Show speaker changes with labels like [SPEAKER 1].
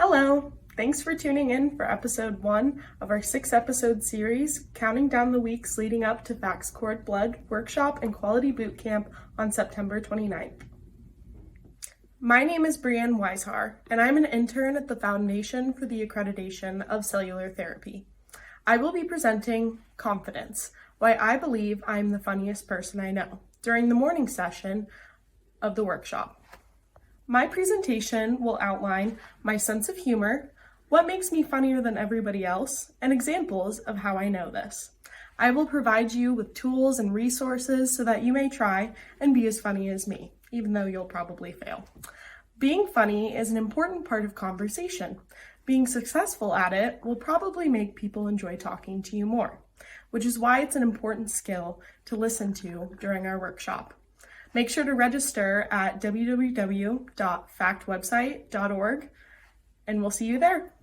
[SPEAKER 1] Hello! Thanks for tuning in for episode 1 of our 6-episode series, counting down the weeks leading up to Vax Cord Blood Workshop and Quality Bootcamp on September 29th. My name is Brianne Weishar, and I'm an intern at the Foundation for the Accreditation of Cellular Therapy. I will be presenting Confidence, why I believe I'm the funniest person I know, during the morning session of the workshop. My presentation will outline my sense of humor, what makes me funnier than everybody else, and examples of how I know this. I will provide you with tools and resources so that you may try and be as funny as me, even though you'll probably fail. Being funny is an important part of conversation. Being successful at it will probably make people enjoy talking to you more, which is why it's an important skill to listen to during our workshop. Make sure to register at www.factwebsite.org, and we'll see you there.